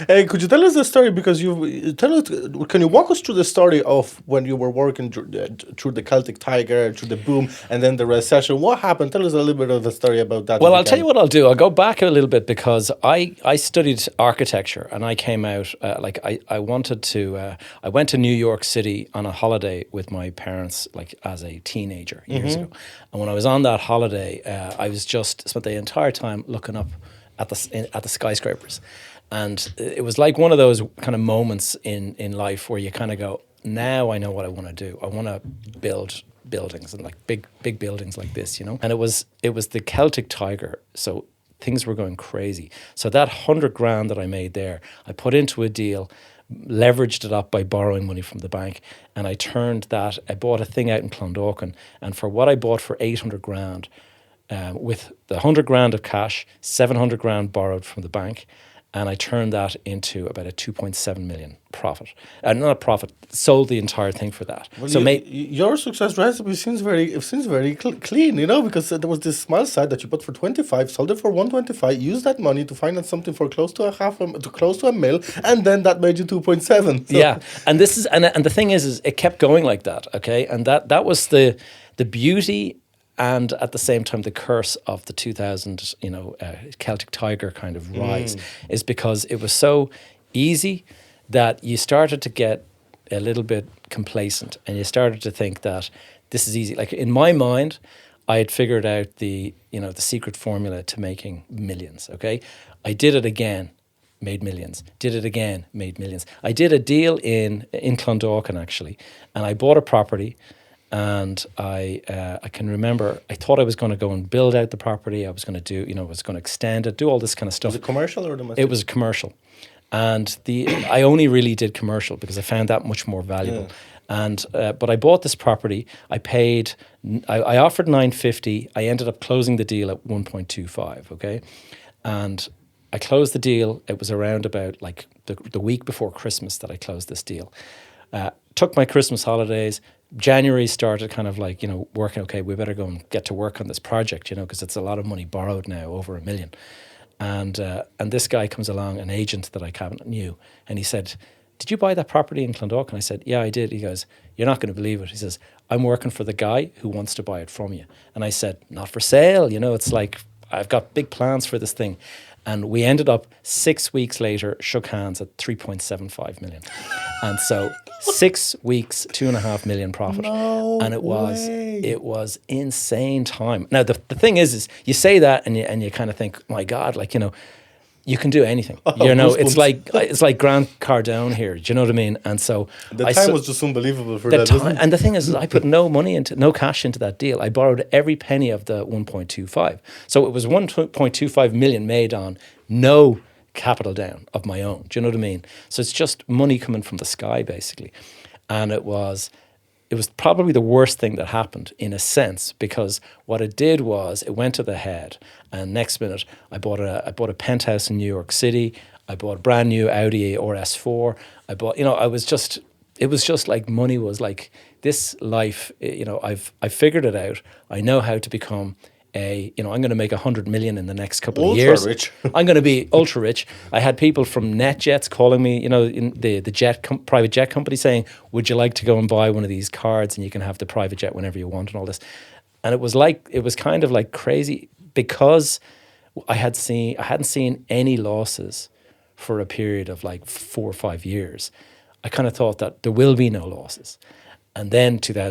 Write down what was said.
Hey, could you tell us the story? Because can you walk us through the story of when you were working through the Celtic Tiger, through the boom, and then the recession? What happened? Tell us a little bit of the story about that, if Well, you I'll tell can. you what I'll do. I'll go back a little bit because I studied architecture and I came out I wanted to I went to New York City on a holiday with my parents like as a teenager years ago, and when I was on that holiday, I was just spent the entire time looking up at the skyscrapers, and it was like one of those kind of moments in life where you kind of go, now I know what I want to do. I want to build buildings and like big buildings like this, and it was the Celtic Tiger, so things were going crazy. So that 100 grand that I made there, I put into a deal, leveraged it up by borrowing money from the bank, and I bought a thing out in Clondalkin, and for what I bought for 800 grand, with the 100 grand of cash, 700 grand borrowed from the bank, and I turned that into about a 2.7 million profit. Not a profit, sold the entire thing for that. Well, So your success recipe seems very clean, because there was this small site that you bought for 25, sold it for 125, used that money to finance something for close to close to a mil, and then that made you 2.7. So. yeah, and this is and the thing is it kept going like that, okay? And that was the beauty and at the same time the curse of the 2000 Celtic Tiger kind of rise, is because it was so easy that you started to get a little bit complacent and you started to think that this is easy. Like in my mind, I had figured out the secret formula to making millions, okay? I did it again, made millions. Did it again, made millions. I did a deal in Clondalkin actually, and I bought a property. And I can remember I thought I was going to go and build out the property. I was going to I was going to extend it, do all this kind of stuff. Was it commercial or domestic? It was commercial, and I only really did commercial because I found that much more valuable. Yeah. And but I bought this property. I offered 950. I ended up closing the deal at 1.25. Okay, and I closed the deal. It was around about like the week before Christmas that I closed this deal. Took my Christmas holidays. January started kind of like, working, okay, we better go and get to work on this project, because it's a lot of money borrowed now, over $1 million. And this guy comes along, an agent that I kind of knew, and he said, did you buy that property in Clondalkin? I said, yeah, I did. He goes, you're not going to believe it. He says, I'm working for the guy who wants to buy it from you. And I said, not for sale. It's like, I've got big plans for this thing. And we ended up 6 weeks later, shook hands at 3.75 million. And so 6 weeks, 2.5 million profit. No and it way. was insane time. Now, the thing is you say that and you kind of think, my God, like, you can do anything. It's like Grant Cardone here. Do you know what I mean? And so the time was just unbelievable for that. And the thing is, I put no cash into that deal. I borrowed every penny of the 1.25. So it was 1.25 million made on no capital down of my own. Do you know what I mean? So it's just money coming from the sky, basically. And it was probably the worst thing that happened in a sense, because what it did was it went to the head, and next minute I bought a penthouse in New York City. I bought a brand new Audi RS4. I bought, it was just like money was like this life. I've figured it out. I know how to become I'm going to make 100 million in the next couple of years. Ultra rich. I'm going to be ultra rich. I had people from NetJets calling me, in the private jet company, saying, would you like to go and buy one of these cards and you can have the private jet whenever you want and all this. And it was kind of like crazy because I hadn't seen any losses for a period of like 4 or 5 years. I kind of thought that there will be no losses. And then